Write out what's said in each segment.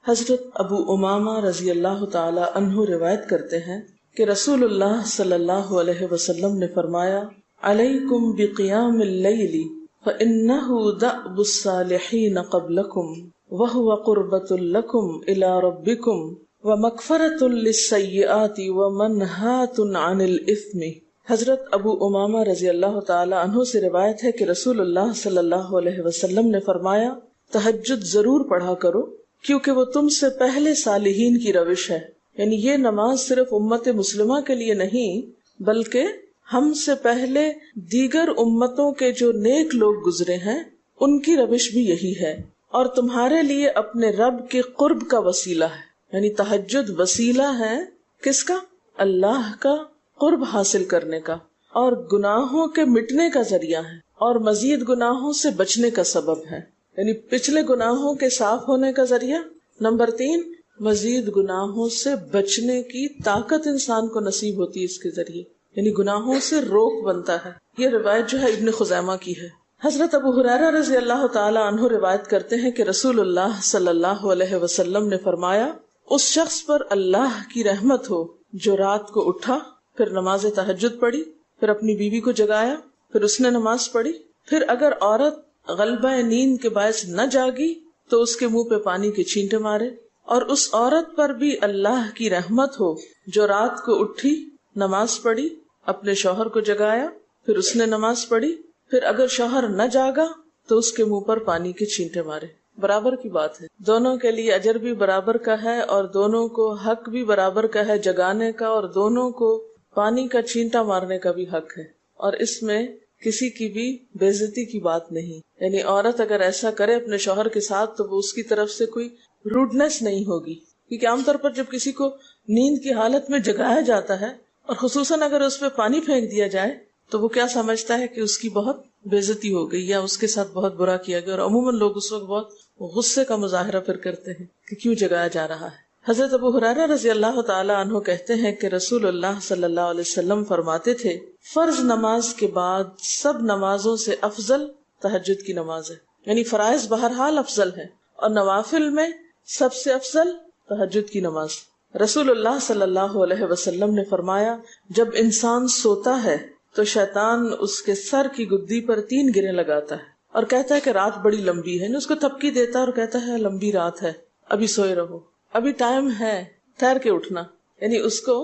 حضرت ابو امامہ رضی اللہ تعالی عنہ روایت کرتے ہیں کہ رسول اللہ صلی اللہ علیہ وسلم نے فرمایا، علیکم بقیام اللیل فإنہ دأب الصالحین قبلکم وہو قربۃ لکم الی ربکم ومغفرۃ للسیئات ومنہاۃ عن الإثم۔ حضرت ابو امامہ رضی اللہ تعالی عنہ سے روایت ہے کہ رسول اللہ صلی اللہ علیہ وسلم نے فرمایا، تہجد ضرور پڑھا کرو کیونکہ وہ تم سے پہلے صالحین کی روش ہے۔ یعنی یہ نماز صرف امت مسلمہ کے لیے نہیں بلکہ ہم سے پہلے دیگر امتوں کے جو نیک لوگ گزرے ہیں ان کی روش بھی یہی ہے، اور تمہارے لیے اپنے رب کے قرب کا وسیلہ ہے۔ یعنی تہجد وسیلہ ہے کس کا؟ اللہ کا قرب حاصل کرنے کا، اور گناہوں کے مٹنے کا ذریعہ ہے، اور مزید گناہوں سے بچنے کا سبب ہے۔ یعنی پچھلے گناہوں کے صاف ہونے کا ذریعہ، نمبر 3 مزید گناہوں سے بچنے کی طاقت انسان کو نصیب ہوتی ہے اس کے ذریعے، یعنی گناہوں سے روک بنتا ہے۔ یہ روایت جو ہے ابن خزیمہ کی ہے۔ حضرت ابو ہریرہ رضی اللہ تعالی عنہ روایت کرتے ہیں کہ رسول اللہ صلی اللہ علیہ وسلم نے فرمایا، اس شخص پر اللہ کی رحمت ہو جو رات کو اٹھا، پھر نماز تہجد پڑھی، پھر اپنی بیوی کو جگایا، پھر اس نے نماز پڑھی، پھر اگر عورت غلبہ نیند کے باعث نہ جاگی تو اس کے منہ پہ پانی کے چھینٹے مارے، اور اس عورت پر بھی اللہ کی رحمت ہو جو رات کو اٹھی، نماز پڑھی، اپنے شوہر کو جگایا، پھر اس نے نماز پڑھی، پھر اگر شوہر نہ جاگا تو اس کے منہ پر پانی کے چھینٹے مارے۔ برابر کی بات ہے، دونوں کے لیے اجر بھی برابر کا ہے، اور دونوں کو حق بھی برابر کا ہے جگانے کا، اور دونوں کو پانی کا چھینٹا مارنے کا بھی حق ہے، اور اس میں کسی کی بھی بے عزتی کی بات نہیں۔ یعنی عورت اگر ایسا کرے اپنے شوہر کے ساتھ تو وہ اس کی طرف سے کوئی روڈنس نہیں ہوگی، کیونکہ عام طور پر جب کسی کو نیند کی حالت میں جگایا جاتا ہے اور خصوصاً اگر اس پہ پانی پھینک دیا جائے تو وہ کیا سمجھتا ہے کہ اس کی بہت بے عزتی ہو گئی یا اس کے ساتھ بہت برا کیا گیا، اور عموماً لوگ اس وقت بہت غصے کا مظاہرہ پھر کرتے ہیں کہ کیوں جگایا جا رہا ہے۔ حضرت ابو ہریرہ رضی اللہ تعالی عنہ کہتے ہیں کہ رسول اللہ صلی اللہ علیہ وسلم فرماتے تھے، فرض نماز کے بعد سب نمازوں سے افضل تہجد کی نماز ہے۔ یعنی فرائض بہرحال افضل ہے، اور نوافل میں سب سے افضل تہجد کی نماز۔ رسول اللہ صلی اللہ علیہ وسلم نے فرمایا، جب انسان سوتا ہے تو شیطان اس کے سر کی گدی پر 3 گریں لگاتا ہے اور کہتا ہے کہ رات بڑی لمبی ہے، اور اس کو تھپکی دیتا ہے اور کہتا ہے لمبی رات ہے، ابھی سوئے رہو، ابھی ٹائم ہے، ٹھہر کے اٹھنا، یعنی اس کو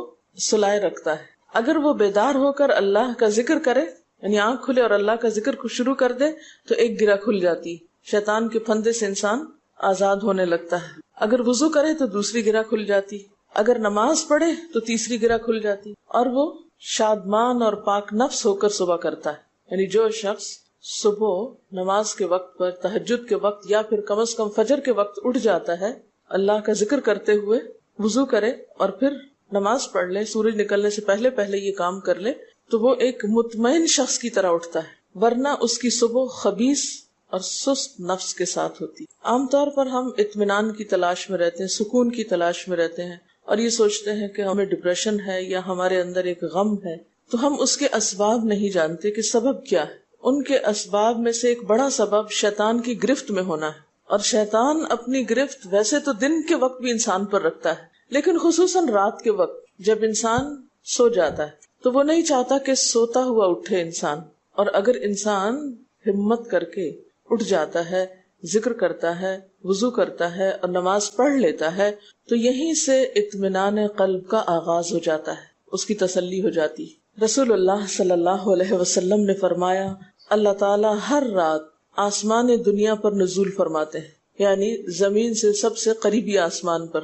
سلائے رکھتا ہے۔ اگر وہ بیدار ہو کر اللہ کا ذکر کرے، یعنی آنکھ کھلے اور اللہ کا ذکر کو شروع کر دے تو ایک گرہ کھل جاتی، شیطان کے پھندے سے انسان آزاد ہونے لگتا ہے۔ اگر وضو کرے تو دوسری گرہ کھل جاتی، اگر نماز پڑھے تو تیسری گرہ کھل جاتی، اور وہ شادمان اور پاک نفس ہو کر صبح کرتا ہے۔ یعنی جو شخص صبح نماز کے وقت پر، تہجد کے وقت، یا پھر کم از کم فجر کے وقت اٹھ جاتا ہے، اللہ کا ذکر کرتے ہوئے وضو کرے اور پھر نماز پڑھ لے، سورج نکلنے سے پہلے پہلے یہ کام کر لے، تو وہ ایک مطمئن شخص کی طرح اٹھتا ہے، ورنہ اس کی صبح خبیث اور سست نفس کے ساتھ ہوتی۔ عام طور پر ہم اطمینان کی تلاش میں رہتے ہیں، سکون کی تلاش میں رہتے ہیں، اور یہ سوچتے ہیں کہ ہمیں ڈپریشن ہے یا ہمارے اندر ایک غم ہے، تو ہم اس کے اسباب نہیں جانتے کہ سبب کیا ہے۔ ان کے اسباب میں سے ایک بڑا سبب شیطان کی گرفت میں ہونا ہے، اور شیطان اپنی گرفت ویسے تو دن کے وقت بھی انسان پر رکھتا ہے، لیکن خصوصاً رات کے وقت جب انسان سو جاتا ہے تو وہ نہیں چاہتا کہ سوتا ہوا اٹھے انسان، اور اگر انسان ہمت کر کے اٹھ جاتا ہے، ذکر کرتا ہے، وضو کرتا ہے اور نماز پڑھ لیتا ہے تو یہیں سے اطمینان قلب کا آغاز ہو جاتا ہے، اس کی تسلی ہو جاتی۔ رسول اللہ صلی اللہ علیہ وسلم نے فرمایا، اللہ تعالیٰ ہر رات آسمان دنیا پر نزول فرماتے ہیں، یعنی زمین سے سب سے قریبی آسمان پر۔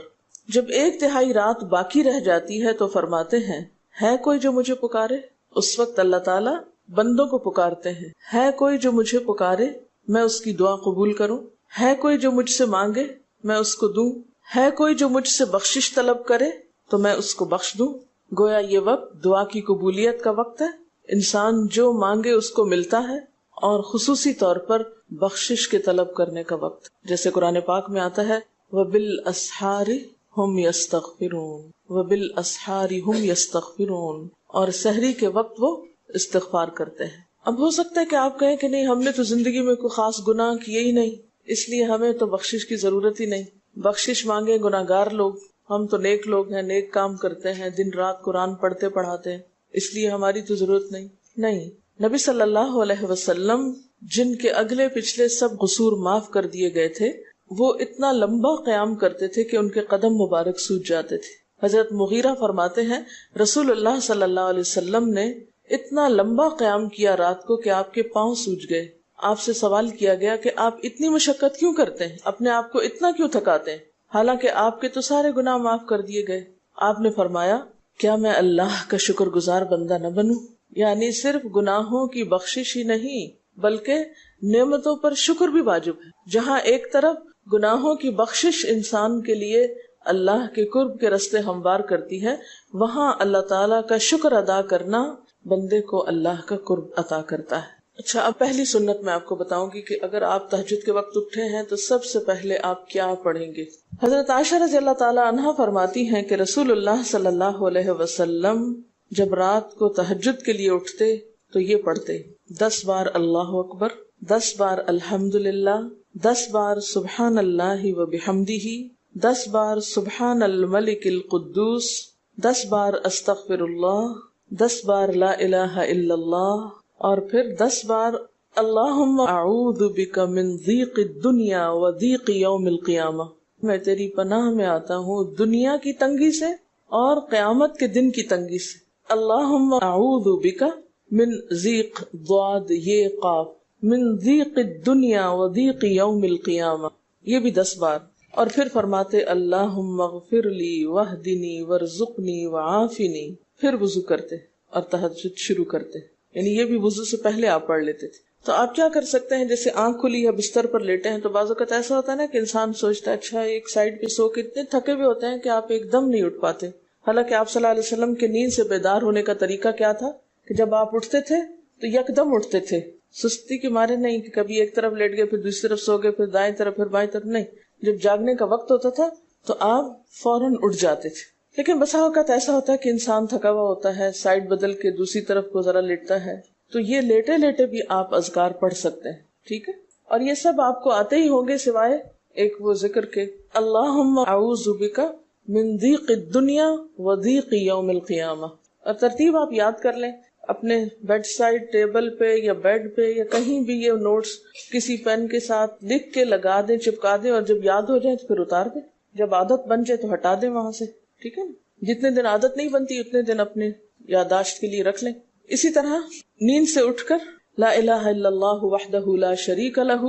جب 1/3 رات باقی رہ جاتی ہے تو فرماتے ہیں، ہے کوئی جو مجھے پکارے؟ اس وقت اللہ تعالیٰ بندوں کو پکارتے ہیں، ہے کوئی جو مجھے پکارے میں اس کی دعا قبول کروں؟ ہے کوئی جو مجھ سے مانگے میں اس کو دوں؟ ہے کوئی جو مجھ سے بخشش طلب کرے تو میں اس کو بخش دوں؟ گویا یہ وقت دعا کی قبولیت کا وقت ہے، انسان جو مانگے اس کو ملتا ہے، اور خصوصی طور پر بخشش کے طلب کرنے کا وقت، جیسے قرآن پاک میں آتا ہے وَبِالْأَسْحَارِ هُمْ يَسْتَغْفِرُونَ وَبِالْأَسْحَارِ هُمْ يَسْتَغْفِرُونَ، اور سحری کے وقت وہ استغفار کرتے ہیں۔ اب ہو سکتا ہے کہ آپ کہیں کہ نہیں، ہم نے تو زندگی میں کوئی خاص گناہ کیے ہی نہیں، اس لیے ہمیں تو بخشش کی ضرورت ہی نہیں۔ بخشش مانگے گناہگار لوگ، ہم تو نیک لوگ ہیں، نیک کام کرتے ہیں، دن رات قرآن پڑھتے پڑھاتے ہیں، اس لیے ہماری تو ضرورت نہیں۔ نبی صلی اللہ علیہ وسلم جن کے اگلے پچھلے سب قصور معاف کر دیے گئے تھے، وہ اتنا لمبا قیام کرتے تھے کہ ان کے قدم مبارک سوج جاتے تھے۔ حضرت مغیرہ فرماتے ہیں رسول اللہ صلی اللہ علیہ وسلم نے اتنا لمبا قیام کیا رات کو کہ آپ کے پاؤں سوج گئے۔ آپ سے سوال کیا گیا کہ آپ اتنی مشقت کیوں کرتے ہیں، اپنے آپ کو اتنا کیوں تھکاتے ہیں، حالانکہ آپ کے تو سارے گناہ معاف کر دیے گئے۔ آپ نے فرمایا کیا میں اللہ کا شکر گزار بندہ نہ بنوں؟ یعنی صرف گناہوں کی بخشش ہی نہیں بلکہ نعمتوں پر شکر بھی واجب ہے۔ جہاں ایک طرف گناہوں کی بخشش انسان کے لیے اللہ کے قرب کے راستے ہموار کرتی ہے، وہاں اللہ تعالیٰ کا شکر ادا کرنا بندے کو اللہ کا قرب عطا کرتا ہے۔ اچھا، اب پہلی سنت میں آپ کو بتاؤں گی کہ اگر آپ تہجد کے وقت اٹھے ہیں تو سب سے پہلے آپ کیا پڑھیں گے۔ حضرت عائشہ رضی اللہ تعالیٰ عنہا فرماتی ہیں کہ رسول اللہ صلی اللہ علیہ وسلم جب رات کو تہجد کے لیے اٹھتے تو یہ پڑھتے 10 بار اللہ اکبر، 10 بار الحمدللہ، 10 بار سبحان اللہ و بحمدہ، 10 بار سبحان الملک القدوس، 10 بار استغفر اللہ، 10 بار لا الہ الا اللہ، اور پھر 10 بار اللہم اعوذ بک من ضیق الدنیا و ضیق یوم القیامہ، میں تیری پناہ میں آتا ہوں دنیا کی تنگی سے اور قیامت کے دن کی تنگی سے۔ اللہم اعوذ بک من ضیق ضاد یہ قاف من ضیق الدنیا و ضیق یوم القیامہ، یہ بھی 10 بار۔ اور پھر فرماتے اللہم اغفر لی واہدنی وارزقنی وعافنی، پھر وضو کرتے اور تہجد شروع کرتے، یعنی یہ بھی وضو سے پہلے آپ پڑھ لیتے تھے۔ تو آپ کیا کر سکتے ہیں، جیسے آنکھ کھلی یا بستر پر لیٹے ہیں تو بعض اوقات ایسا ہوتا ہے نا کہ انسان سوچتا ہے اچھا ایک سائڈ پہ سو کے اتنے تھکے ہوئے ہوتے ہیں کہ آپ ایک دم نہیں اٹھ پاتے۔ حالانکہ آپ صلی اللہ علیہ وسلم کے نیند سے بیدار ہونے کا طریقہ کیا تھا کہ جب آپ اٹھتے تھے تو یکدم اٹھتے تھے، سستی کے مارے نہیں کہ کبھی ایک طرف لیٹ گئے پھر دوسری طرف سو گئے پھر دائیں طرف پھر بائیں طرف، نہیں، جب جاگنے کا وقت ہوتا تھا تو آپ فوراً اٹھ جاتے تھے۔ لیکن بسا اوقات ایسا ہوتا ہے کہ انسان تھکا ہوا ہوتا ہے، سائڈ بدل کے دوسری طرف کو ذرا لیٹتا ہے، تو یہ لیٹے لیٹے بھی آپ اذکار پڑھ سکتے ہیں، ٹھیک ہے؟ اور یہ سب آپ کو آتے ہی ہوں گے سوائے ایک وہ ذکر کے اللہم اعوذ بک من ضیق الدنیا و ضیق یوم القیامہ، اور ترتیب آپ یاد کر لیں اپنے بیڈ سائڈ ٹیبل پہ یا بیڈ پہ یا کہیں بھی، یہ نوٹس کسی پین کے ساتھ لکھ کے لگا دیں، چپکا دیں، اور جب یاد ہو جائے تو پھر اتار دیں، جب عادت بن جائے تو ہٹا دیں وہاں سے، ٹھیک ہے نا؟ جتنے دن عادت نہیں بنتی اتنے دن اپنے یادداشت کے لیے رکھ لیں۔ اسی طرح نیند سے اٹھ کر لا الہ الا اللہ وحدہ لا شریک لہ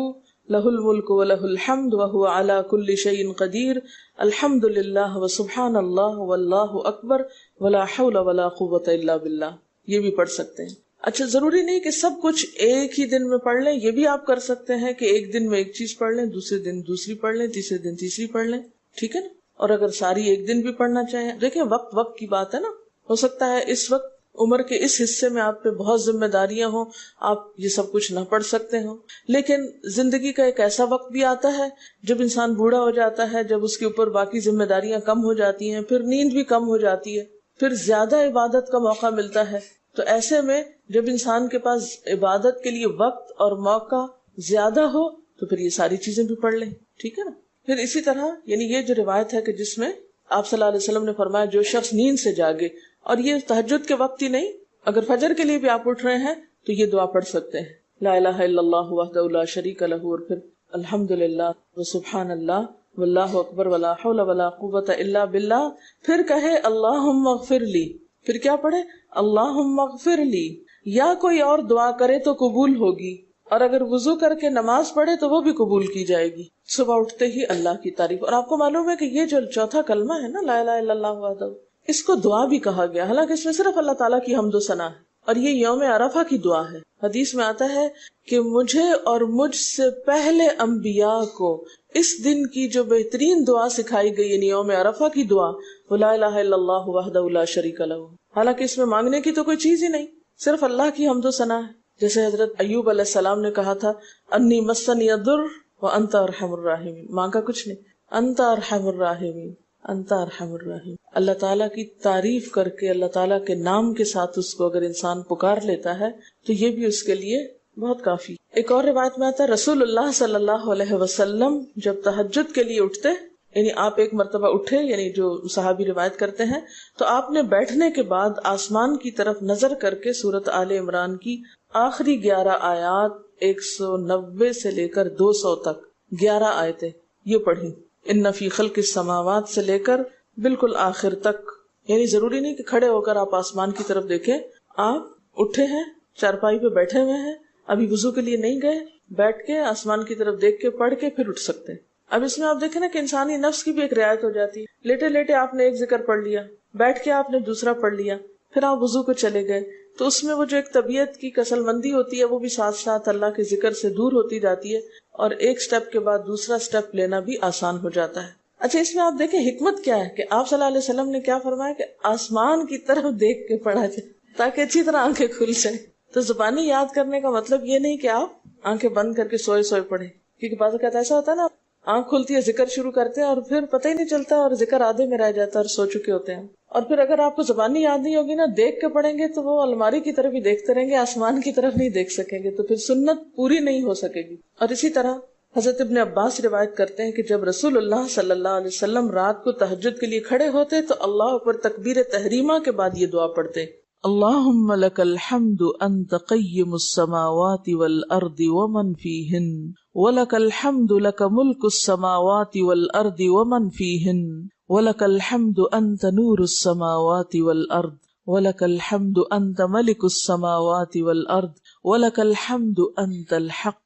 لہ الملک ولہ الحمد وہو علی کل شیء قدیر الحمد للہ وسبحان اللہ واللہ اکبر ولا حول ولا قوۃ الا باللہ، یہ بھی پڑھ سکتے ہیں۔ اچھا، ضروری نہیں کہ سب کچھ ایک ہی دن میں پڑھ لیں، یہ بھی آپ کر سکتے ہیں کہ ایک دن میں ایک چیز پڑھ لیں، دوسرے دن دوسری پڑھ لیں، تیسرے دن تیسری پڑھ لیں، ٹھیک ہے نا؟ اور اگر ساری ایک دن بھی پڑھنا چاہیں، دیکھیں وقت کی بات ہے نا، ہو سکتا ہے اس وقت عمر کے اس حصے میں آپ پہ بہت ذمہ داریاں ہوں، آپ یہ سب کچھ نہ پڑھ سکتے ہوں، لیکن زندگی کا ایک ایسا وقت بھی آتا ہے جب انسان بوڑھا ہو جاتا ہے، جب اس کے اوپر باقی ذمہ داریاں کم ہو جاتی ہیں، پھر نیند بھی کم ہو جاتی ہے، پھر زیادہ عبادت کا موقع ملتا ہے، تو ایسے میں جب انسان کے پاس عبادت کے لیے وقت اور موقع زیادہ ہو تو پھر یہ ساری چیزیں بھی پڑھ لیں، ٹھیک ہے نا؟ پھر اسی طرح یعنی یہ جو روایت ہے کہ جس میں آپ صلی اللہ علیہ وسلم نے فرمایا جو شخص نیند سے جاگے، اور یہ تہجد کے وقت ہی نہیں، اگر فجر کے لیے بھی آپ اٹھ رہے ہیں تو یہ دعا پڑھ سکتے ہیں، لا الہ الا اللہ وحدہ لا شریک لہ، اور پھر الحمدللہ وسبحان اللہ واللہ اکبر ولا حول ولا قوۃ الا باللہ، پھر کہے اللہم اغفر لی، پھر کیا پڑھے اللہم اغفر لی، یا کوئی اور دعا کرے تو قبول ہوگی، اور اگر وضو کر کے نماز پڑھے تو وہ بھی قبول کی جائے گی۔ صبح اٹھتے ہی اللہ کی تعریف، اور آپ کو معلوم ہے کہ یہ جو چوتھا کلمہ ہے نا لا الہ الا اللہ وحدہ، اس کو دعا بھی کہا گیا، حالانکہ اس میں صرف اللہ تعالیٰ کی حمد و ثنا ہے، اور یہ یوم عرفہ کی دعا ہے۔ حدیث میں آتا ہے کہ مجھے اور مجھ سے پہلے انبیاء کو اس دن کی جو بہترین دعا سکھائی گئی یعنی یوم عرفہ کی دعا وہ لا الہ الا اللہ وحدہ لا شریک لہ، حالانکہ اس میں مانگنے کی تو کوئی چیز ہی نہیں، صرف اللہ کی حمد و ثنا ہے۔ جیسے حضرت ایوب علیہ السلام نے کہا تھا انی مسنی الضر وانت ارحم الراحمین، مانگا کچھ نہیں، انت ارحم الراحمین، انت ارحم الراحمین۔ اللہ تعالیٰ کی تعریف کر کے اللہ تعالیٰ کے نام کے ساتھ اس کو اگر انسان پکار لیتا ہے تو یہ بھی اس کے لیے بہت کافی۔ ایک اور روایت میں آتا ہے رسول اللہ صلی اللہ علیہ وسلم جب تہجد کے لیے اٹھتے یعنی آپ ایک مرتبہ اٹھے، یعنی جو صحابی روایت کرتے ہیں، تو آپ نے بیٹھنے کے بعد آسمان کی طرف نظر کر کے سورۃ آل عمران کی آخری 11 آیات 190 سے لے کر 200 تک 11 آیتیں یہ پڑھی، ان فی خلق السماوات سے لے کر بالکل آخر تک. یعنی ضروری نہیں کہ کھڑے ہو کر آپ آسمان کی طرف دیکھیں، آپ اٹھے ہیں، چارپائی پہ بیٹھے ہوئے ہیں، ابھی وضو کے لیے نہیں گئے، بیٹھ کے آسمان کی طرف دیکھ کے پڑھ کے پھر اٹھ سکتے ہیں. اب اس میں آپ دیکھیں نا کہ انسانی نفس کی بھی ایک رعایت ہو جاتی ہے. لیٹے لیٹے آپ نے ایک ذکر پڑھ لیا، بیٹھ کے آپ نے دوسرا پڑھ لیا، پھر آپ وضو کو چلے گئے، تو اس میں وہ جو ایک طبیعت کی کسل مندی ہوتی ہے وہ بھی ساتھ ساتھ اللہ کے ذکر سے دور ہوتی جاتی ہے، اور ایک سٹیپ کے بعد دوسرا سٹیپ لینا بھی آسان ہو جاتا ہے. اچھا، اس میں آپ دیکھیں حکمت کیا ہے کہ آپ صلی اللہ علیہ وسلم نے کیا فرمایا کہ آسمان کی طرف دیکھ کے پڑھا جائے تاکہ اچھی طرح آنکھیں کھل جائیں. تو زبانی یاد کرنے کا مطلب یہ نہیں کہ آپ آنکھیں بند کر کے سوئے سوئے پڑھیں، کیونکہ بعض اوقات ایسا ہوتا ہے نا، آنکھ کھلتی ہے، ذکر شروع کرتے ہیں اور پھر پتہ ہی نہیں چلتا اور ذکر آدھے میں رہ جاتا ہے اور سو چکے ہوتے ہیں. اور پھر اگر آپ کو زبانی یاد نہیں ہوگی نا، دیکھ کے پڑھیں گے تو وہ الماری کی طرف ہی دیکھتے رہیں گے، آسمان کی طرف نہیں دیکھ سکیں گے، تو پھر سنت پوری نہیں ہو سکے گی. اور اسی طرح حضرت ابن عباس روایت کرتے ہیں کہ جب رسول اللہ صلی اللہ علیہ وسلم رات کو تہجد کے لیے کھڑے ہوتے تو اللہ پر تکبیر تحریمہ کے بعد یہ دعا پڑھتے: اللہم لک الحمد انت قیم السماوات والارض ومن فیہن ولک الحمد لک ملک السماوات والارض ومن فیہن ولک الحمد انت نور السماوات والارض ولک الحمد انت ملک السماوات والارض ولک الحمد انت الحق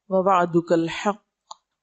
ووعدك الحق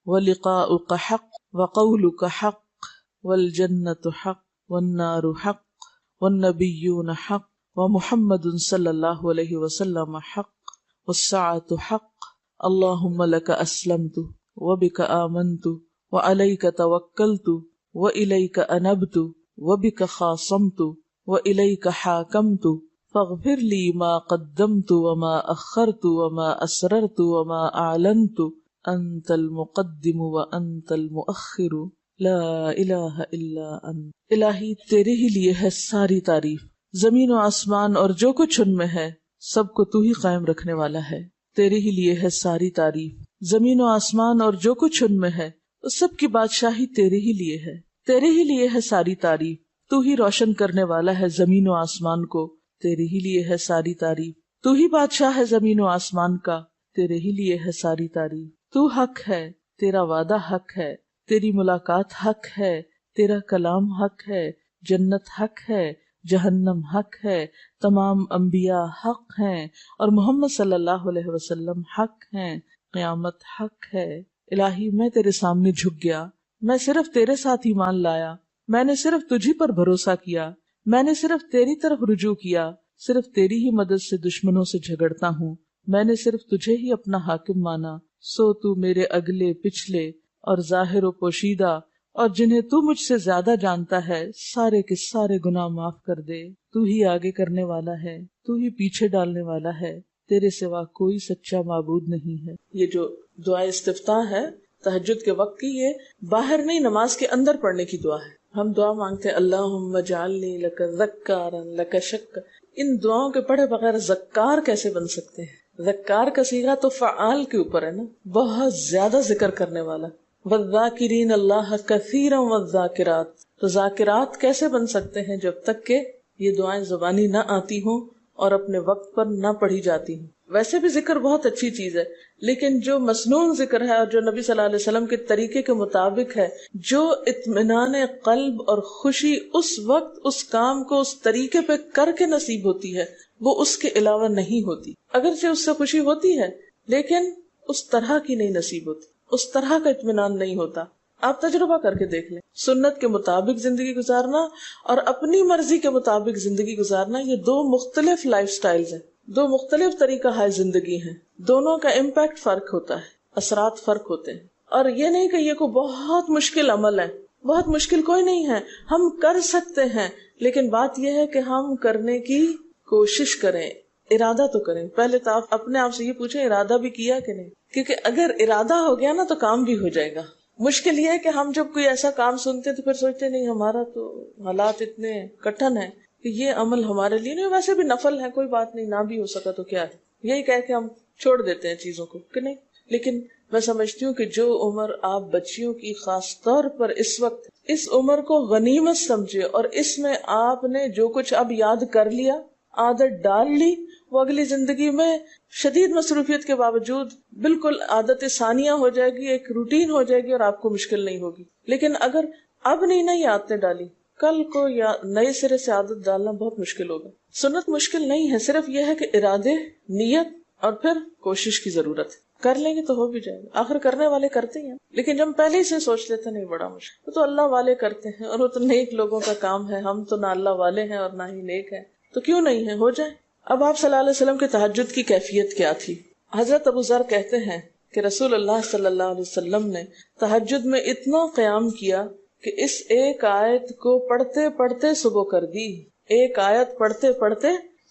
ولقاؤك حق وقولك حق والجنة حق والنار حق والنبيون حق ومحمد صلی اللہ علیہ وسلم حق والساعة حق اللهم لك اسلمت وبك آمنت وعليك توكلت وإليك أنبت وبك خاصمت وإليك حاكمت فاغفر لي ما قدمت وما أخرت وما أسررت وما أعلنت أنت المقدم وأنت المؤخر لا الہ الا انت. الہی تیرے ہی لیے ہے ساری تعریف، زمین و آسمان اور جو کچھ ان میں ہے سب کو تو ہی قائم رکھنے والا ہے. تیرے ہی لیے ہے ساری تعریف، زمین و آسمان اور جو کچھ ان میں ہے اس سب کی بادشاہی تیرے ہی لیے ہے. تیرے ہی لیے ہے ساری تعریف، تو ہی روشن کرنے والا ہے زمین و آسمان کو، تیرے ہی لیے ہے ساری تعریف. تو ہی بادشاہ ہے زمین و آسمان کا، تیرے ہی لیے ہے ساری تعریف. تو حق ہے، تیرا وعدہ حق ہے، تیری ملاقات حق ہے، تیرا کلام حق ہے، جنت حق ہے، جہنم حق ہے، تمام انبیاء حق ہیں اور محمد صلی اللہ علیہ وسلم حق ہیں، قیامت حق ہے. الہی میں تیرے سامنے جھک گیا، میں صرف تیرے ساتھ ایمان لایا، میں نے صرف تجھی پر بھروسہ کیا، میں نے صرف تیری طرف رجوع کیا، صرف تیری ہی مدد سے دشمنوں سے جھگڑتا ہوں، میں نے صرف تجھے ہی اپنا حاکم مانا. سو تو میرے اگلے پچھلے اور ظاہر و پوشیدہ اور جنہیں تو مجھ سے زیادہ جانتا ہے سارے کے سارے گناہ معاف کر دے. تو ہی آگے کرنے والا ہے، تو ہی پیچھے ڈالنے والا ہے، تیرے سوا کوئی سچا معبود نہیں ہے. یہ جو دعا استفتاح ہے تہجد کے وقت کی، یہ باہر نہیں نماز کے اندر پڑھنے کی دعا ہے. ہم دعا مانگتے ہیں اللہم اجعلنی لک ذکارا لک شکارا. ان دعاؤں کے پڑھے بغیر ذکار کیسے بن سکتے ہیں؟ ذکار کا صیغہ تو فعال کے اوپر ہے نا، بہت زیادہ ذکر کرنے والا. والذاکرین اللہ کثیرا والذاکرات. تو ذاکرات کیسے بن سکتے ہیں جب تک کہ یہ دعائیں زبانی نہ آتی ہوں اور اپنے وقت پر نہ پڑھی جاتی ہوں. ویسے بھی ذکر بہت اچھی چیز ہے، لیکن جو مسنون ذکر ہے اور جو نبی صلی اللہ علیہ وسلم کے طریقے کے مطابق ہے، جو اطمینان قلب اور خوشی اس وقت اس کام کو اس طریقے پہ کر کے نصیب ہوتی ہے، وہ اس کے علاوہ نہیں ہوتی. اگرچہ اس سے خوشی ہوتی ہے لیکن اس طرح کی نہیں نصیب ہوتی، اس طرح کا اطمینان نہیں ہوتا. آپ تجربہ کر کے دیکھ لیں، سنت کے مطابق زندگی گزارنا اور اپنی مرضی کے مطابق زندگی گزارنا، یہ دو مختلف لائف سٹائلز ہیں، دو مختلف طریقہ ہے زندگی ہیں. دونوں کا امپیکٹ فرق ہوتا ہے، اثرات فرق ہوتے ہیں. اور یہ نہیں کہ یہ کوئی بہت مشکل عمل ہے، بہت مشکل کوئی نہیں ہے، ہم کر سکتے ہیں، لیکن بات یہ ہے کہ ہم کرنے کی کوشش کریں، ارادہ تو کریں. پہلے تو آپ اپنے آپ سے یہ پوچھیں ارادہ بھی کیا کہ نہیں، کیونکہ اگر ارادہ ہو گیا نا تو کام بھی ہو جائے گا. مشکل یہ ہے کہ ہم جب کوئی ایسا کام سنتے تو پھر سوچتے نہیں ہمارا تو حالات اتنے کٹھن ہیں کہ یہ عمل ہمارے لیے نہیں. ویسے بھی نفل ہے، کوئی بات نہیں، نہ بھی ہو سکا تو کیا ہے، یہی کہہ کے ہم چھوڑ دیتے ہیں چیزوں کو کہ نہیں. لیکن میں سمجھتی ہوں کہ جو عمر آپ بچیوں کی خاص طور پر اس وقت اس عمر کو غنیمت سمجھے اور اس میں آپ نے جو کچھ اب یاد کر لیا، عادت ڈال لی، وہ اگلی زندگی میں شدید مصروفیت کے باوجود بالکل عادت ثانیہ ہو جائے گی، ایک روٹین ہو جائے گی اور آپ کو مشکل نہیں ہوگی. لیکن اگر اب نہیں عادتیں ڈالی، کل کو یا نئے سرے سے عادت ڈالنا بہت مشکل ہوگا. سنت مشکل نہیں ہے، صرف یہ ہے کہ ارادے، نیت اور پھر کوشش کی ضرورت ہے. کر لیں گے تو ہو بھی جائے گا، آخر کرنے والے کرتے ہیں. لیکن جب ہم پہلے ہی سے سوچ لیتے نہیں بڑا مشکل، وہ تو اللہ والے کرتے ہیں اور وہ تو نیک لوگوں کا کام ہے، ہم تو نہ اللہ والے ہیں اور نہ ہی نیک ہیں، تو کیوں نہیں ہے، ہو جائے. اب آپ صلی اللہ علیہ وسلم کے تہجد کی کیفیت کیا تھی؟ حضرت ابو ذر کہتے ہیں کہ رسول اللہ صلی اللہ علیہ وسلم نے تہجد میں اتنا قیام کیا کہ اس ایک آیت کو پڑھتے پڑھتے صبح کر دی. ایک آیت پڑھتے پڑھتے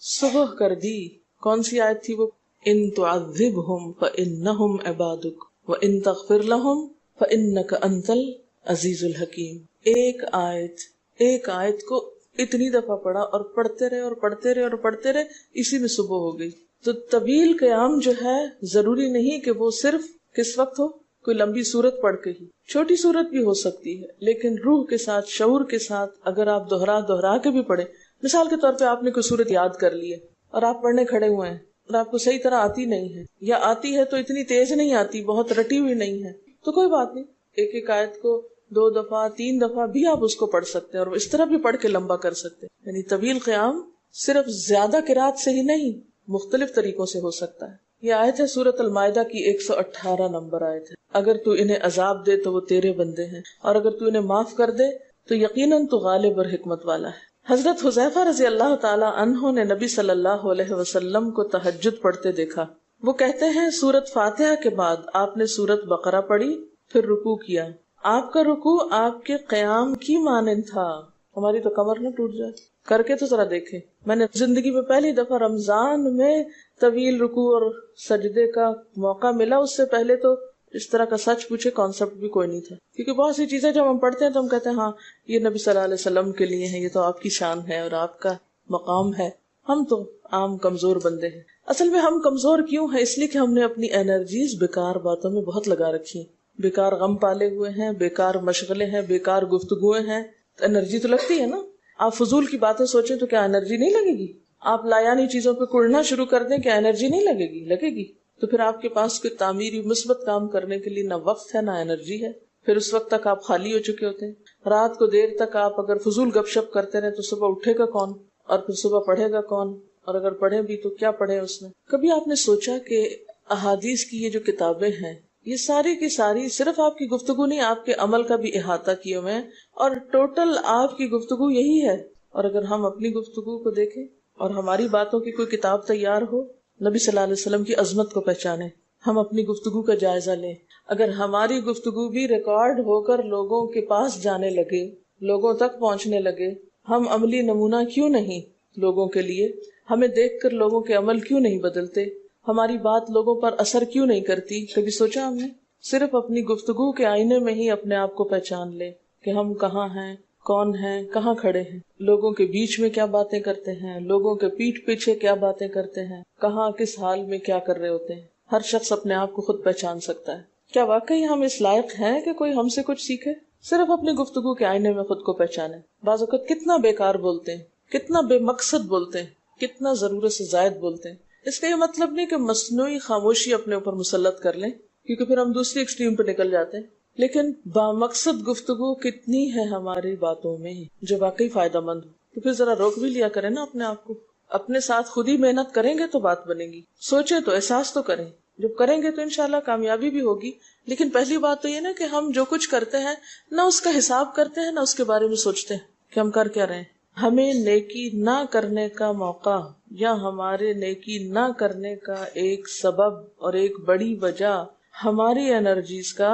صبح کر دی. کون سی آیت تھی وہ؟ ان تعذبہم فانہم عبادک وان تغفر لہم فانک انت العزیز الحکیم. ایک آیت کو اتنی دفعہ پڑھا اور پڑھتے رہے اور پڑھتے رہے اور پڑھتے رہے، اسی میں صبح ہو گئی. تو طویل قیام جو ہے ضروری نہیں کہ وہ صرف کس وقت ہو، کوئی لمبی سورت پڑھ کے ہی، چھوٹی سورت بھی ہو سکتی ہے، لیکن روح کے ساتھ، شعور کے ساتھ اگر آپ دوہرا کے بھی پڑھیں. مثال کے طور پہ آپ نے کوئی سورت یاد کر لی ہے اور آپ پڑھنے کھڑے ہوئے ہیں اور آپ کو صحیح طرح آتی نہیں ہے، یا آتی ہے تو اتنی تیز نہیں آتی، بہت رٹی ہوئی نہیں ہے، تو کوئی بات نہیں، ایک آیت کو 2 دفعہ 3 دفعہ بھی آپ اس کو پڑھ سکتے ہیں اور اس طرح بھی پڑھ کے لمبا کر سکتے ہیں. یعنی طویل قیام صرف زیادہ قرات سے ہی نہیں، مختلف طریقوں سے ہو سکتا ہے. یہ آیت ہے سورۃ المائدہ کی 118 نمبر آیت ہے. اگر تو انہیں عذاب دے تو وہ تیرے بندے ہیں، اور اگر تو انہیں معاف کر دے تو یقیناً تو غالب اور حکمت والا ہے. حضرت حذیفہ رضی اللہ تعالی عنہ نے نبی صلی اللہ علیہ وسلم کو تہجد پڑھتے دیکھا. وہ کہتے ہیں سورۃ فاتحہ کے بعد آپ نے سورۃ بقرہ پڑھی، پھر رکوع کیا. آپ کا رکوع آپ کے قیام کی مانند تھا. ہماری تو کمر نہ ٹوٹ جائے. کر کے تو ذرا دیکھیں. میں نے زندگی میں پہلی دفعہ رمضان میں طویل رکوع اور سجدے کا موقع ملا. اس سے پہلے تو اس طرح کا سچ پوچھے کانسیپٹ بھی کوئی نہیں تھا، کیونکہ بہت سی چیزیں جب ہم پڑھتے ہیں تو ہم کہتے ہیں ہاں یہ نبی صلی اللہ علیہ وسلم کے لیے ہے، یہ تو آپ کی شان ہے اور آپ کا مقام ہے. ہم تو عام کمزور بندے ہیں. اصل میں ہم کمزور کیوں ہیں؟ اس لیے کہ ہم نے اپنی انرجیز بیکار باتوں میں بہت لگا رکھی، بیکار غم پالے ہوئے ہیں، بیکار مشغلے ہیں، بیکار گفتگویں ہیں. انرجی تو لگتی ہے نا. آپ فضول کی باتیں سوچیں تو کیا انرجی نہیں لگے گی؟ آپ لایانی چیزوں پہ کڑنا شروع کر دیں، کیا انرجی نہیں لگے گی؟ لگے گی. تو پھر آپ کے پاس کوئی تعمیری مثبت کام کرنے کے لیے نہ وقت ہے نہ انرجی ہے. پھر اس وقت تک آپ خالی ہو چکے ہوتے ہیں. رات کو دیر تک آپ اگر فضول گپ شپ کرتے رہے تو صبح اٹھے گا کون، اور پھر صبح پڑھے گا کون، اور اگر پڑھے بھی تو کیا پڑھے اس میں. کبھی آپ نے سوچا کہ احادیث کی یہ جو کتابیں ہیں یہ ساری کی ساری صرف آپ کی گفتگو نہیں، آپ کے عمل کا بھی احاطہ کیے ہوئے ہیں، اور ٹوٹل آپ کی گفتگو یہی ہے. اور اگر ہم اپنی گفتگو کو دیکھیں اور ہماری باتوں کی کوئی کتاب تیار ہو، نبی صلی اللہ علیہ وسلم کی عظمت کو پہچانے، ہم اپنی گفتگو کا جائزہ لیں. اگر ہماری گفتگو بھی ریکارڈ ہو کر لوگوں کے پاس جانے لگے، لوگوں تک پہنچنے لگے، ہم عملی نمونہ کیوں نہیں لوگوں کے لیے؟ ہمیں دیکھ کر لوگوں کے عمل کیوں نہیں بدلتے؟ ہماری بات لوگوں پر اثر کیوں نہیں کرتی؟ کبھی سوچا ہم نے؟ صرف اپنی گفتگو کے آئینے میں ہی اپنے آپ کو پہچان لے کہ ہم کہاں ہیں، کون ہیں، کہاں کھڑے ہیں، لوگوں کے بیچ میں کیا باتیں کرتے ہیں، لوگوں کے پیٹھ پیچھے کیا باتیں کرتے ہیں، کہاں کس حال میں کیا کر رہے ہوتے ہیں. ہر شخص اپنے آپ کو خود پہچان سکتا ہے. کیا واقعی ہم اس لائق ہیں کہ کوئی ہم سے کچھ سیکھے؟ صرف اپنی گفتگو کے آئینے میں خود کو پہچانے. بعض اوقات کتنا بیکار بولتے ہیں، کتنا بے مقصد بولتے ہیں، کتنا ضرورت سے زائد بولتے ہیں. اس کا یہ مطلب نہیں کہ مصنوعی خاموشی اپنے اوپر مسلط کر لیں، کیونکہ پھر ہم دوسری ایکسٹریم پہ نکل جاتے ہیں. لیکن بامقصد گفتگو کتنی ہے ہماری باتوں میں جو واقعی فائدہ مند ہو، تو پھر ذرا روک بھی لیا کریں نا اپنے آپ کو. اپنے ساتھ خود ہی محنت کریں گے تو بات بنے گی. سوچیں تو احساس تو کریں. جب کریں گے تو انشاءاللہ کامیابی بھی ہوگی. لیکن پہلی بات تو یہ نا کہ ہم جو کچھ کرتے ہیں نہ اس کا حساب کرتے ہیں، نہ اس کے بارے میں سوچتے ہیں کہ ہم کر کیا رہے ہیں. ہمیں نیکی نہ کرنے کا موقع یا ہمارے نیکی نہ کرنے کا ایک سبب اور ایک بڑی وجہ ہماری انرجیز کا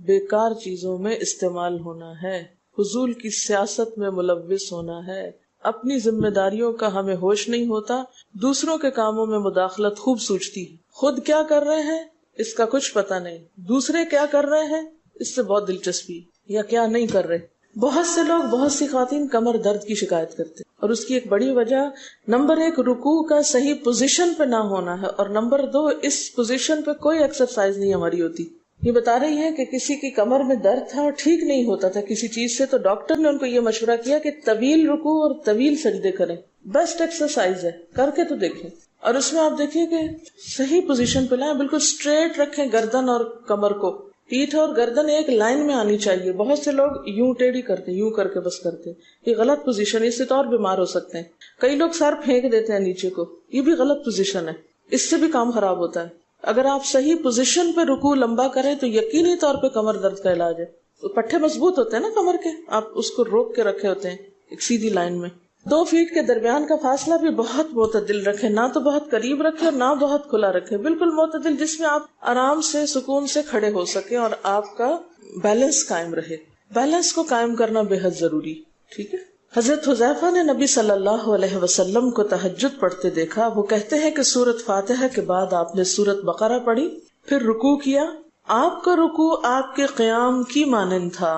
بیکار چیزوں میں استعمال ہونا ہے، فضول کی سیاست میں ملوث ہونا ہے. اپنی ذمہ داریوں کا ہمیں ہوش نہیں ہوتا، دوسروں کے کاموں میں مداخلت خوب سوچتی ہے. خود کیا کر رہے ہیں اس کا کچھ پتہ نہیں، دوسرے کیا کر رہے ہیں اس سے بہت دلچسپی، یا کیا نہیں کر رہے. بہت سے لوگ، بہت سی خواتین کمر درد کی شکایت کرتے ہیں، اور اس کی ایک بڑی وجہ نمبر 1 رکوع کا صحیح پوزیشن پہ نہ ہونا ہے، اور نمبر 2 اس پوزیشن پہ کوئی ایکسرسائز نہیں ہماری ہوتی. یہ بتا رہی ہیں کہ کسی کی کمر میں درد تھا اور ٹھیک نہیں ہوتا تھا کسی چیز سے، تو ڈاکٹر نے ان کو یہ مشورہ کیا کہ طویل رکوع اور طویل سجدے کریں، بیسٹ ایکسرسائز ہے، کر کے تو دیکھیں۔ اور اس میں آپ دیکھیے کہ صحیح پوزیشن پہ لائیں، بالکل اسٹریٹ رکھیں گردن اور کمر کو، پیٹھ اور گردن ایک لائن میں آنی چاہیے۔ بہت سے لوگ یوں ٹیڑھی کرتے، یوں کر کے بس کرتے، یہ غلط پوزیشن ہے، اس سے تو اور بیمار ہو سکتے ہیں۔ کئی لوگ سر پھینک دیتے ہیں نیچے کو، یہ بھی غلط پوزیشن ہے، اس سے بھی کام خراب ہوتا ہے۔ اگر آپ صحیح پوزیشن پہ رکوع لمبا کریں تو یقینی طور پہ کمر درد کا علاج ہے۔ پٹھے مضبوط ہوتے ہیں نا کمر کے، آپ اس کو روک کے رکھے ہوتے ہیں ایک سیدھی لائن میں۔ 2 فیٹ کے درمیان کا فاصلہ بھی بہت معتدل رکھیں، نہ تو بہت قریب رکھیں اور نہ بہت کھلا رکھیں، بالکل معتدل، جس میں آپ آرام سے سکون سے کھڑے ہو سکیں اور آپ کا بیلنس قائم رہے۔ بیلنس کو قائم کرنا بے حد ضروری، ٹھیک ہے۔ حضرت حذیفہ نے نبی صلی اللہ علیہ وسلم کو تہجد پڑھتے دیکھا، وہ کہتے ہیں کہ سورۃ فاتحہ کے بعد آپ نے سورۃ بقرہ پڑھی، پھر رکوع کیا، آپ کا رکوع آپ کے قیام کی مانند تھا،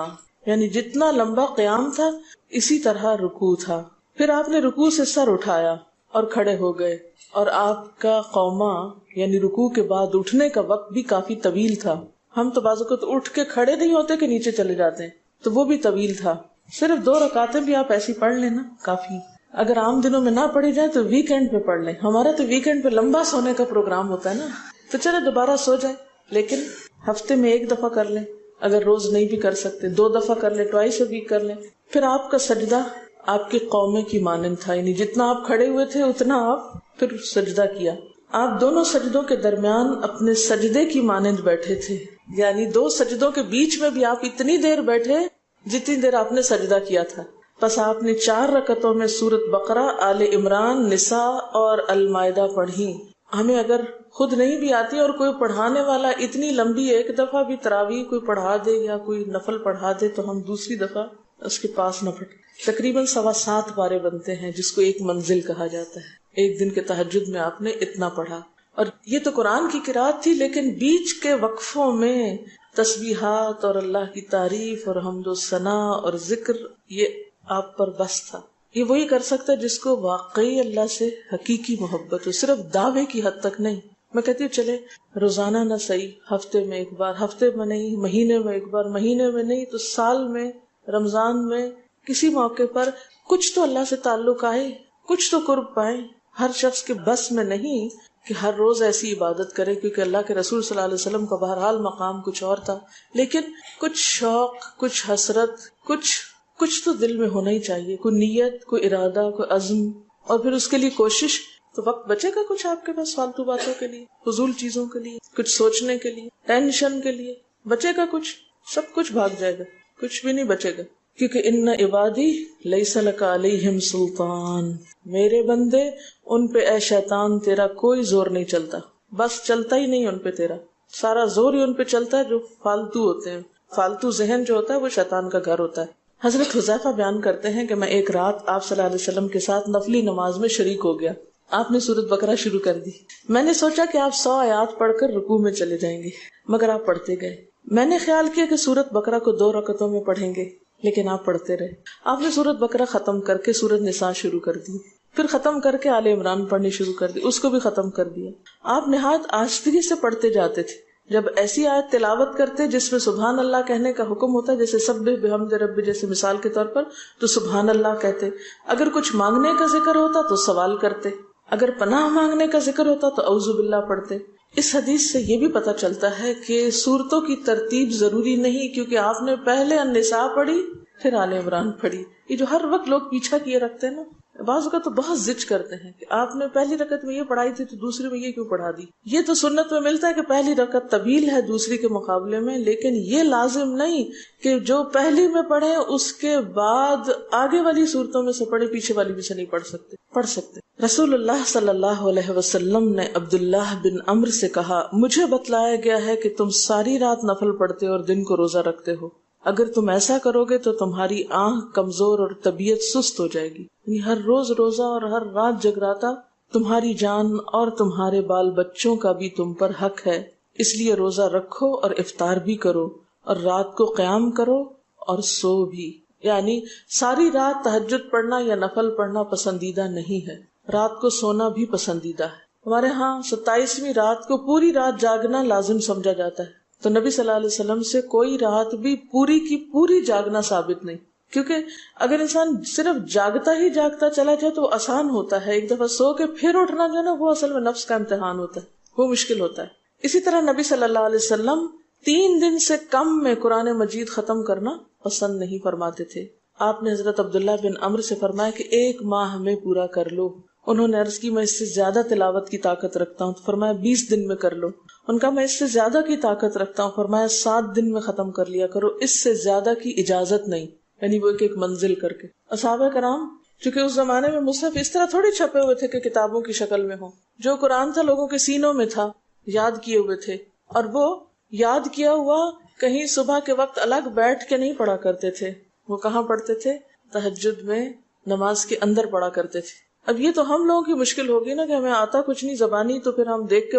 یعنی جتنا لمبا قیام تھا اسی طرح رکوع تھا، پھر آپ نے رکوع سے سر اٹھایا اور کھڑے ہو گئے، اور آپ کا قوما یعنی رکوع کے بعد اٹھنے کا وقت بھی کافی طویل تھا۔ ہم تو بعض اوقات اٹھ کے کھڑے نہیں ہوتے کہ نیچے چلے جاتے ہیں، تو وہ بھی طویل تھا۔ صرف 2 رکعتیں بھی آپ ایسی پڑھ لیں نا، کافی۔ اگر عام دنوں میں نہ پڑھی جائے تو ویکینڈ پہ پڑھ لیں، ہمارا تو ویکینڈ پہ لمبا سونے کا پروگرام ہوتا ہے نا، تو چلے دوبارہ سو جائیں، لیکن ہفتے میں 1 دفعہ کر لیں، اگر روز نہیں بھی کر سکتے 2 دفعہ کر لیں، ٹوائس اے ویک کر لیں۔ پھر آپ کا سجدہ آپ کے قومے کی مانند تھا، یعنی جتنا آپ کھڑے ہوئے تھے اتنا آپ پھر سجدہ کیا۔ آپ دونوں سجدوں کے درمیان اپنے سجدے کی مانند بیٹھے تھے، یعنی 2 سجدوں کے بیچ میں بھی آپ اتنی دیر بیٹھے جتنی دیر آپ نے سجدہ کیا تھا۔ پس آپ نے 4 رکعتوں میں سورۃ بقرہ، آل عمران، نساء اور المائدہ پڑھی۔ ہمیں اگر خود نہیں بھی آتی اور کوئی پڑھانے والا اتنی لمبی 1 دفعہ بھی تراویح کوئی پڑھا دے یا کوئی نفل پڑھا دے تو ہم دوسری دفعہ اس کے پاس نہ پڑھیں۔ تقریباً 7.25 پارے بنتے ہیں، جس کو ایک منزل کہا جاتا ہے۔ ایک دن کے تہجد میں آپ نے اتنا پڑھا، اور یہ تو قرآن کی قرات تھی، لیکن بیچ کے وقفوں میں تسبیحات اور اللہ کی تعریف اور حمد و ثنا اور ذکر، یہ آپ پر بس تھا۔ یہ وہی کر سکتا ہے جس کو واقعی اللہ سے حقیقی محبت ہو، صرف دعوے کی حد تک نہیں۔ میں کہتی ہوں چلے روزانہ نہ صحیح، ہفتے میں 1 بار، ہفتے میں نہیں، مہینے میں 1 بار، مہینے میں نہیں تو سال میں، رمضان میں، کسی موقع پر کچھ تو اللہ سے تعلق آئے، کچھ تو قرب پائے۔ ہر شخص کے بس میں نہیں کہ ہر روز ایسی عبادت کرے، کیونکہ اللہ کے رسول صلی اللہ علیہ وسلم کا بہرحال مقام کچھ اور تھا، لیکن کچھ شوق، کچھ حسرت، کچھ تو دل میں ہونا ہی چاہیے، کوئی نیت، کوئی ارادہ، کوئی عزم، اور پھر اس کے لیے کوشش۔ تو وقت بچے گا کچھ آپ کے پاس فالتو باتوں کے لیے، فضول چیزوں کے لیے، کچھ سوچنے کے لیے، ٹینشن کے لیے بچے گا کچھ؟ سب کچھ بھاگ جائے گا، کچھ بھی نہیں بچے گا، کیونکہ ان عبادی لیس لک علیہم سلطان، میرے بندے ان پہ اے شیطان تیرا کوئی زور نہیں چلتا، بس چلتا ہی نہیں ان پہ تیرا، سارا زور ہی ان پہ چلتا ہے جو فالتو ہوتے ہیں۔ فالتو ذہن جو ہوتا ہے وہ شیطان کا گھر ہوتا ہے۔ حضرت حذیفہ بیان کرتے ہیں کہ میں ایک رات آپ صلی اللہ علیہ وسلم کے ساتھ نفلی نماز میں شریک ہو گیا، آپ نے سورۃ بقرہ شروع کر دی، میں نے سوچا کہ آپ 100 آیات پڑھ کر رکوع میں چلے جائیں گے، مگر آپ پڑھتے گئے۔ میں نے خیال کیا کہ سورۃ بقرہ کو 2 رکعتوں میں پڑھیں گے، لیکن آپ پڑھتے رہے۔ آپ نے سورۃ بقرہ ختم کر کے سورۃ نساء شروع کر دی، پھر ختم کر کے آل عمران پڑھنی شروع کر دی، اس کو بھی ختم کر دیا۔ آپ نہایت آہستگی سے پڑھتے جاتے تھے، جب ایسی آیت تلاوت کرتے جس میں سبحان اللہ کہنے کا حکم ہوتا ہے، جیسے سبح بحمد رب جیسے مثال کے طور پر، تو سبحان اللہ کہتے، اگر کچھ مانگنے کا ذکر ہوتا تو سوال کرتے، اگر پناہ مانگنے کا ذکر ہوتا تو اعوذ باللہ پڑھتے۔ اس حدیث سے یہ بھی پتہ چلتا ہے کہ سورتوں کی ترتیب ضروری نہیں، کیونکہ آپ نے پہلے النساء پڑھی پھر آل عمران پڑھی۔ یہ جو ہر وقت لوگ پیچھا کیے رکھتے ہیں نا، بعض اوقات تو بہت ضد کرتے ہیں کہ آپ نے پہلی رکعت میں یہ پڑھائی تھی تو دوسری میں یہ کیوں پڑھا دی۔ یہ تو سنت میں ملتا ہے کہ پہلی رکعت طویل ہے دوسری کے مقابلے میں، لیکن یہ لازم نہیں کہ جو پہلی میں پڑھے اس کے بعد آگے والی صورتوں میں سے پڑھے، پیچھے والی بھی سے نہیں پڑھ سکتے۔ رسول اللہ صلی اللہ علیہ وسلم نے عبداللہ بن عمرو سے کہا، مجھے بتلایا گیا ہے کہ تم ساری رات نفل پڑھتے اور دن کو روزہ رکھتے ہو، اگر تم ایسا کرو گے تو تمہاری آنکھ کمزور اور طبیعت سست ہو جائے گی، یعنی ہر روز روزہ اور ہر رات جگراتا، تمہاری جان اور تمہارے بال بچوں کا بھی تم پر حق ہے، اس لیے روزہ رکھو اور افطار بھی کرو اور رات کو قیام کرو اور سو بھی۔ یعنی ساری رات تہجد پڑھنا یا نفل پڑھنا پسندیدہ نہیں ہے، رات کو سونا بھی پسندیدہ ہے۔ ہمارے ہاں 27ویں رات کو پوری رات جاگنا لازم سمجھا جاتا ہے، تو نبی صلی اللہ علیہ وسلم سے کوئی رات بھی پوری کی پوری جاگنا ثابت نہیں، کیونکہ اگر انسان صرف جاگتا ہی جاگتا چلا جائے تو وہ آسان ہوتا ہے، ایک دفعہ سو کے پھر اٹھنا جو ہے نا وہ اصل میں نفس کا امتحان ہوتا ہے، وہ مشکل ہوتا ہے۔ اسی طرح نبی صلی اللہ علیہ وسلم 3 دن سے کم میں قرآن مجید ختم کرنا پسند نہیں فرماتے تھے۔ آپ نے حضرت عبداللہ بن عمرو سے فرمایا کہ 1 ماہ میں پورا کر لو۔ انہوں نے عرض کی میں اس سے زیادہ تلاوت کی طاقت رکھتا ہوں، تو فرمایا 20 دن میں کر لو۔ ان کا میں اس سے زیادہ کی طاقت رکھتا ہوں، فرمایا 7 دن میں ختم کر لیا کرو، اس سے زیادہ کی اجازت نہیں، یعنی وہ ایک منزل کر کے۔ صحابہ کرام چونکہ اس زمانے میں مصحف اس طرح تھوڑی چھپے ہوئے تھے کہ کتابوں کی شکل میں ہوں، جو قرآن تھا لوگوں کے سینوں میں تھا، یاد کیے ہوئے تھے، اور وہ یاد کیا ہوا کہیں صبح کے وقت الگ بیٹھ کے نہیں پڑھا کرتے تھے، وہ کہاں پڑھتے تھے؟ تہجد میں نماز کے اندر پڑھا کرتے تھے۔ اب یہ تو ہم لوگوں کی مشکل ہوگی نا کہ ہمیں آتا کچھ نہیں زبانی، تو پھر ہم دیکھ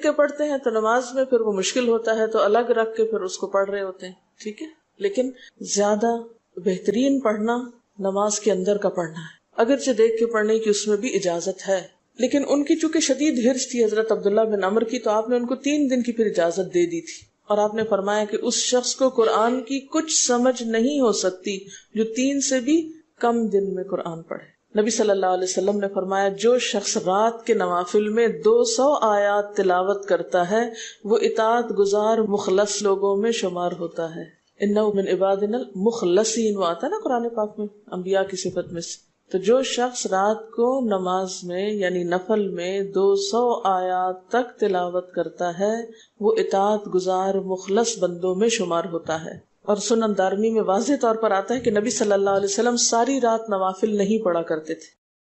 کے پڑھتے ہیں تو نماز میں پھر وہ مشکل ہوتا ہے تو الگ رکھ کے پھر اس کو پڑھ رہے ہوتے ہیں، ٹھیک ہے۔ لیکن زیادہ بہترین پڑھنا نماز کے اندر کا پڑھنا ہے، اگرچہ دیکھ کے پڑھنے کی اس میں بھی اجازت ہے، لیکن ان کی چونکہ شدید حرص تھی حضرت عبداللہ بن عمرو کی، تو آپ نے ان کو 3 دن کی پھر اجازت دے دی تھی، اور آپ نے فرمایا کہ اس شخص کو قرآن کی کچھ سمجھ نہیں ہو سکتی جو 3 سے بھی کم دن میں قرآن پڑھے۔ نبی صلی اللہ علیہ وسلم نے فرمایا جو شخص رات کے نوافل میں 200 آیات تلاوت کرتا ہے وہ اطاعت گزار مخلص لوگوں میں شمار ہوتا ہے۔ انہ من عبادنا المخلصین، وہ آتا ہے نا قرآن پاک میں انبیاء کی صفت میں سے۔ تو جو شخص رات کو نماز میں یعنی نفل میں 200 آیات تک تلاوت کرتا ہے وہ اطاعت گزار مخلص بندوں میں شمار ہوتا ہے۔ اور سنن دارمی میں واضح طور پر آتا ہے کہ نبی صلی اللہ علیہ وسلم ساری رات نوافل نہیں پڑھا کرتے تھے،